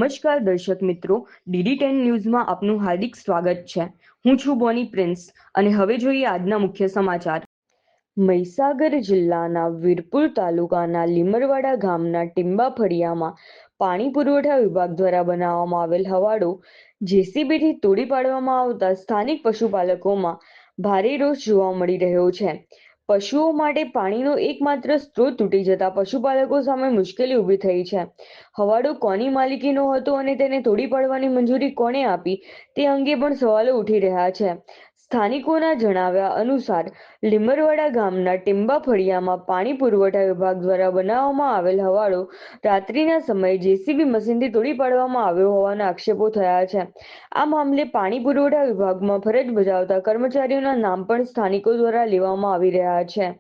નમસ્કાર દર્શક મિત્રો, DD10 ન્યૂઝમાં આપનું હાર્દિક સ્વાગત છે। હું છું બોની પ્રિન્સ અને હવે જોઈએ આજના મુખ્ય સમાચાર। મહીસાગર જિલ્લાના વીરપુર તાલુકાના લીમરવાડા ગામના ટીંબા ફળિયામાં પાણી પુરવઠા વિભાગ દ્વારા બનાવવામાં આવેલ હવાડો JCBથી તોડી પાડવામાં આવતા સ્થાનિક પશુપાલકોમાં ભારે રોષ જોવા મળી રહ્યો છે। પશુઓ માટે પાણીનો એકમાત્ર સ્ત્રોત તૂટી જતા પશુપાલકો સામે મુશ્કેલી ઊભી થઈ છે। હવાડો કોની માલિકીનો હતો અને તેને તોડી પાડવાની મંજૂરી કોણે આપી તે અંગે પણ સવાલો ઉઠી રહ્યા છે। સ્થાનિકોના જણાવ્યા અનુસાર લીમરવાડા ગામના ટીંબા ફળિયામાં પાણી પુરવઠા વિભાગ દ્વારા બનાવવામાં આવેલ હવાડો રાત્રિના સમયે JCB મશીનથી તોડી પાડવામાં આવ્યો હોવાના આક્ષેપો થયા છે। આ મામલે પાણી પુરવઠા વિભાગમાં ફરજ બજાવતા કર્મચારીઓના નામ પણ સ્થાનિકો દ્વારા લેવામાં આવી રહ્યા છે।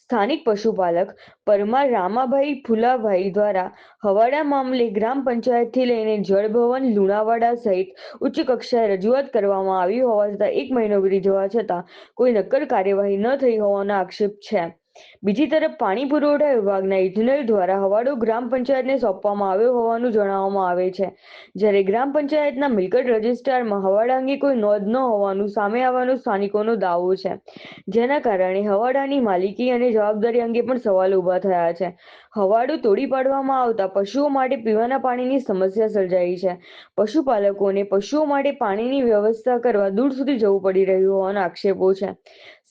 સ્થાનિક પશુપાલક પરમાર રામાભાઈ ફુલાભાઈ દ્વારા હવાડા મામલે ગ્રામ પંચાયતથી લઈને જળભવન લુણાવાડા સહિત ઉચ્ચ કક્ષાએ રજૂઆત કરવામાં આવી હોવા છતાં 1 મહિનો વીતી જવા છતાં કોઈ નક્કર કાર્યવાહી ન થઈ હોવાનો આક્ષેપ છે। બીજી તરફ પાણી પુરવઠા વિભાગના ઇજનેર દ્વારા હવાડો ગ્રામ પંચાયતને સોંપવામાં આવ્યો હોવાનું જણાવવામાં આવે છે, જ્યારે ગ્રામ પંચાયતના મિલકત રજિસ્ટરમાં હવાડા અંગે કોઈ નોંધ ન હોવાનું સામે આવવાનો સ્થાનિકોનો દાવો છે, જેના કારણે હવાડાની માલિકી અને જવાબદારી અંગે પણ સવાલો ઊભા થયા છે। હવાડો તોડી પાડવામાં આવતા પશુઓ માટે પીવાના પાણીની સમસ્યા સર્જાઈ છે। પશુપાલકોને પશુઓ માટે પાણીની વ્યવસ્થા કરવા દૂર સુધી જવું પડી રહ્યું હોવાના આક્ષેપો છે।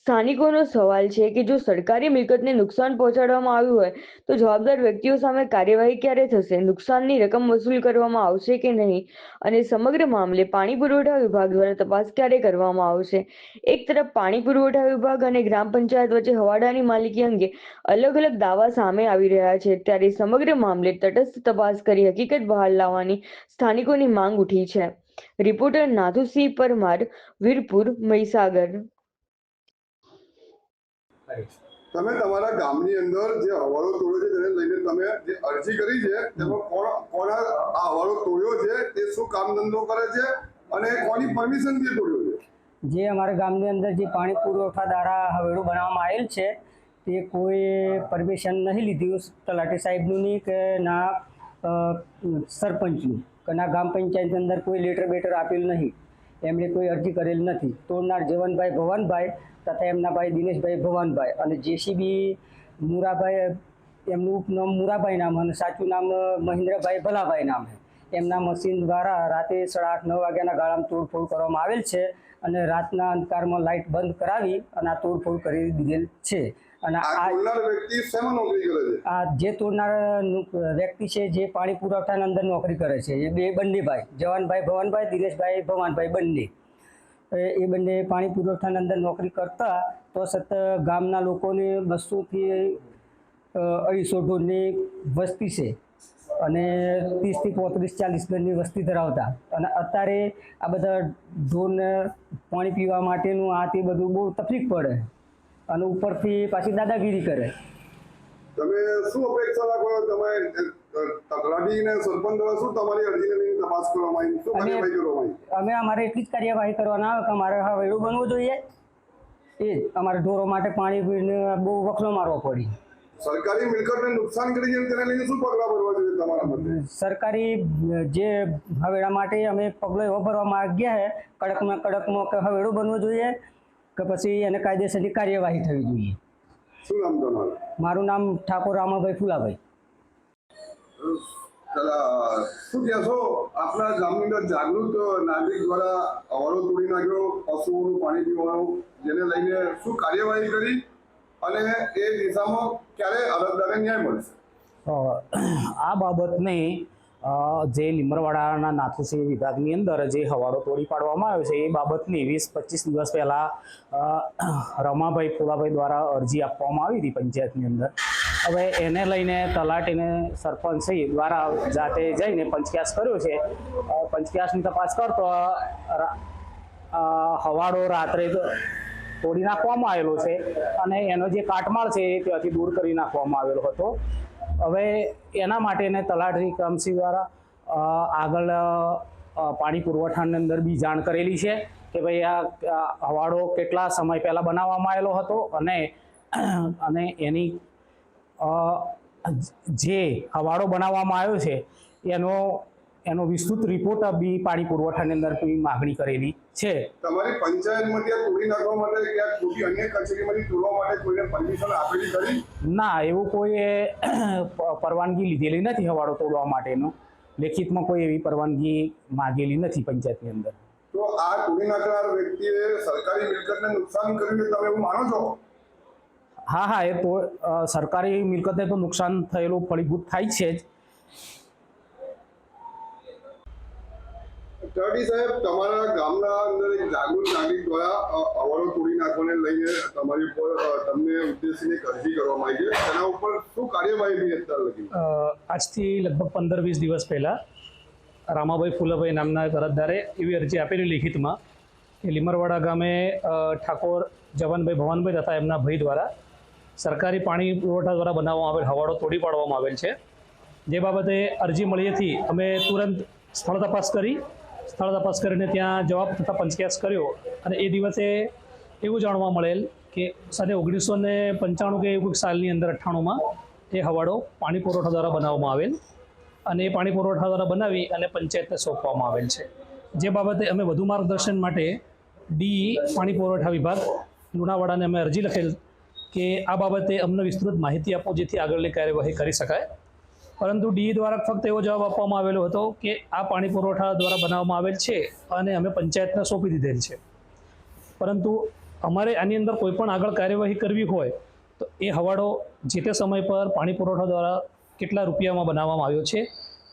સ્થાનિકોનો સવાલ છે કે જો સરકારી મિલકતને નુકસાન પહોંચાડવામાં આવ્યું હોય તો જવાબદાર વ્યક્તિઓ સામે કાર્યવાહી ક્યારે થશે, નુકસાનની રકમ વસૂલ કરવામાં આવશે કે નહીં અને સમગ્ર મામલે પાણી પુરવઠા વિભાગ દ્વારા તપાસ ક્યારે કરવામાં આવશે। એક તરફ પાણી પુરવઠા વિભાગ અને ગ્રામ પંચાયત વચ્ચે હવાડાની માલિકી અંગે અલગ-અલગ દાવા સામે આવી રહ્યા છે, ત્યારે સમગ્ર મામલે તટસ્થ તપાસ કરી હકીકત બહાર લાવવાની સ્થાનિકોની માંગ ઉઠી છે। રિપોર્ટર નાથુસિંહ પરમાર, વીરપુર, મહીસાગર। તમે તમારા ગામની અંદર જે હવાલો તોડ્યો છે તેને લઈને તમે જે અરજી કરી છે તેમાં કોણ આ હવાલો તોડ્યો છે, તે શું કામ ધંધો કરે છે અને કોની પરમિશનથી તોડ્યો છે? જે અમારા ગામની અંદર જે પાણી પુરવઠા દ્વારા હવેડું બનાવવામાં આવેલ છે તે કોઈ પરમિશન નહીં લીધી તલાટી સાહેબનું નહીં કે ના સરપંચનું કે ના ગ્રામ પંચાયતની અંદર કોઈ લેટર બેટર આપેલ નહીં, એમણે કોઈ અરજી કરેલ નથી। તોડનાર જીવનભાઈ ભવાનભાઈ તથા એમના ભાઈ દિનેશભાઈ ભવાનભાઈ અને JCB મુરાભાઈ, એમનું ઉપનામ મુરાભાઈ નામ અને સાચું નામ મહેન્દ્રભાઈ ભલાભાઈ નામ છે। એમના મશીન દ્વારા રાતે 8:30-9 વાગ્યાના ગાળામાં તોડફોડ કરવામાં આવેલ છે અને રાતના અંધકારમાં લાઇટ બંધ કરાવી અને આ તોડફોડ કરી દીધેલ છે। અને આ જે તોડનાર વ્યક્તિ છે જે પાણી પુરવઠાની અંદર નોકરી કરે છે એ બંને ભાઈ જવાનભાઈ ભવાનભાઈ, દિનેશભાઈ ભવાનભાઈ બંને, એ બંને પાણી પુરવઠાની અંદર નોકરી કરતા તો છતાં ગામના લોકોને 200થી 250 ઢોરની વસ્તી છે અને 30થી 35-40 ઘરની વસ્તી ધરાવતા, અને અત્યારે આ બધા ઢોરને પાણી પીવા માટેનું આ તે બધું બહુ તકલીફ પડે અને ઉપરથી પાછી દાદાગીરી કરે। તમે શું અપેક્ષા રાખો? તમે તલાટી અને સરપંચ દ્વારા શું તમારી અરજીને લઈને તપાસ કરવામાં આવી, શું કાર્યવાહી કરવામાં આવી? અમે અમારે એટલી જ કાર્યવાહી કરવાના આવે કે અમારે હવેડું બનવું જોઈએ, એ જ અમારે ઢોરો માટે પાણી પીને બહુ વખલો મારવો પડી। સરકારી મિલકતને નુકસાન કરી છે તેને લઈને શું પગલાં ભરવા જોઈએ તમારા મતે? સરકારી જે હવેડા માટે અમે પગલો એવો ભરવા માંગ્યા છે કડકમાં કે હવેડું બનવું જોઈએ કે પછી એને કાયદેસરની કાર્યવાહી થવી જોઈએ। શું નામ તમારું? મારું નામ ઠાકોર રામાભાઈ ફુલાભાઈ। શું કહેશો, આપણા ગામની અંદર જાગૃત નાગરિક દ્વારા હવાલો તોડી નાખ્યો પશુઓનું પાણી પીવાનું, જેને લઈને શું કાર્યવાહી કરી અને એ દિશામાં ક્યારે અરજદારને ન્યાય મળશે? આ બાબતને જે લીમરવાડાના નાથુસિંહ વિભાગની અંદર જે હવાડો તોડી પાડવામાં આવ્યો છે એ બાબતની 20-25 દિવસ પહેલાં રમાભાઈ ફુલાભાઈ દ્વારા અરજી આપવામાં આવી હતી પંચાયતની અંદર। હવે એને લઈને તલાટીને સરપંચ દ્વારા જાતે જઈને પંચક્યાસ કર્યો છે। પંચક્યાસની તપાસ કરતો હવાડો રાત્રે તોડી નાખવામાં આવેલો છે અને એનો જે કાટમાળ છે એ ત્યાંથી દૂર કરી નાખવામાં આવેલો હતો। હવે એના માટેને તલાટી કમસી દ્વારા આગળ પાણી પુરવઠાની અંદર બી જાણ કરેલી છે કે ભાઈ આ હવાડો કેટલા સમય પહેલાં બનાવવામાં આવેલો હતો અને એની જે હવાડો બનાવવામાં આવ્યો છે એનો એનો વિસ્તૃત રિપોર્ટ બી પાણી પુરવઠાની અંદર બી માગણી કરેલી છે. તમારી પંચાયતમાંથી આ તોડી નાખવા માટે કે આ ખોટી અન્ય કચેરીમાંથી તોડવા માટે કોઈને પરમિશન આપેલી ખરી? ના, એવું કોઈ પરવાનગી લીધેલી નથી હવાડો તોડવા માટેનું. લેખિતમાં કોઈ એવી પરવાનગી માગેલી નથી પંચાયતની અંદર. તો આ તોડી નાખનાર વ્યક્તિએ સરકારી મિલકતને નુકસાન કર્યું તમે એવું માનો છો? હા, એ તો સરકારી મિલકતને તો નુકસાન થયેલું ફળીભૂત થાય છે જ. તલાટી સાહેબ, તમારા ગામના અંદર એક જાગૃત નાગરિક દ્વારા અવાડો તોડી નાખવાને લઈને તમારી ઉપર તમને ઉદ્દેશીને એક અરજી કરવામાં આવી છે. તેના ઉપર શું કાર્યવાહી થઈ અત્યાર લગી? આજથી લગભગ 15-20 દિવસ પહેલાં રામાભાઈ ફુલાભાઈ નામના એક અરજદારે એવી અરજી આપેલી લિખિતમાં કે લીમરવાડા ગામે ઠાકોર જવાનભાઈ ભવાનભાઈ તથા એમના ભાઈ દ્વારા સરકારી પાણી પુરવઠા દ્વારા બનાવવામાં આવેલ હવાડો તોડી પાડવામાં આવેલ છે. જે બાબતે અરજી મળીએથી અમે તુરંત સ્થળ તપાસ કરીને ત્યાં જવાબ તથા પંચકેસ કર્યો અને એ દિવસે એવું જાણવા મળેલ કે સને 1995 કે એવું સાલની અંદર 98માં એ હવાડો પાણી પુરવઠા દ્વારા બનાવવામાં આવેલ અને એ પાણી પુરવઠા દ્વારા બનાવી અને પંચાયતને સોંપવામાં આવેલ છે. જે બાબતે અમે વધુ માર્ગદર્શન માટે ડી પાણી પુરવઠા વિભાગ લુણાવાડાને અમે અરજી લખેલ કે આ બાબતે અમને વિસ્તૃત માહિતી આપો જેથી આગળની કાર્યવાહી કરી શકાય. પરંતુ ડી દ્વારા ફક્ત એવો જવાબ આપવામાં આવેલો હતો કે આ પાણી પુરવઠા દ્વારા બનાવવામાં આવેલ છે અને અમે પંચાયતને સોંપી દીધેલ છે. પરંતુ અમારે આની અંદર કોઈ પણ આગળ કાર્યવાહી કરવી હોય તો એ હવાડો જે તે સમય પર પાણી પુરવઠા દ્વારા કેટલા રૂપિયામાં બનાવવામાં આવ્યો છે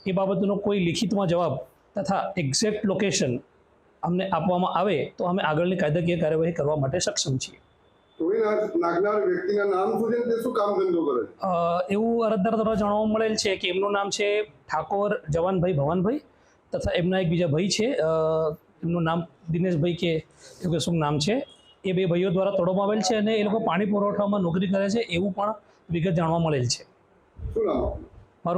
એ બાબતનો કોઈ લિખિતમાં જવાબ તથા એક્ઝેક્ટ લોકેશન અમને આપવામાં આવે તો અમે આગળની કાયદાકીય કાર્યવાહી કરવા માટે સક્ષમ છીએ. તોડી નાખનાર વ્યક્તિના નામ શું છે? તે શું કામ ધંધો કરે છે? એવું અરજદાર દ્વારા જાણવા મળેલ છે કે એમનું નામ છે ઠાકોર જવાનભાઈ ભવાનભાઈ તથા એમના એક બીજા ભાઈ છે, એમનું નામ દિનેશભાઈ કે એવું કે શું નામ છે. એ બે ભાઈઓ દ્વારા તોડવામાં આવેલ છે અને એ લોકો પાણી પુરવઠામાં નોકરી કરે છે એવું પણ વિગત જાણવા મળેલ છે. શું નામ?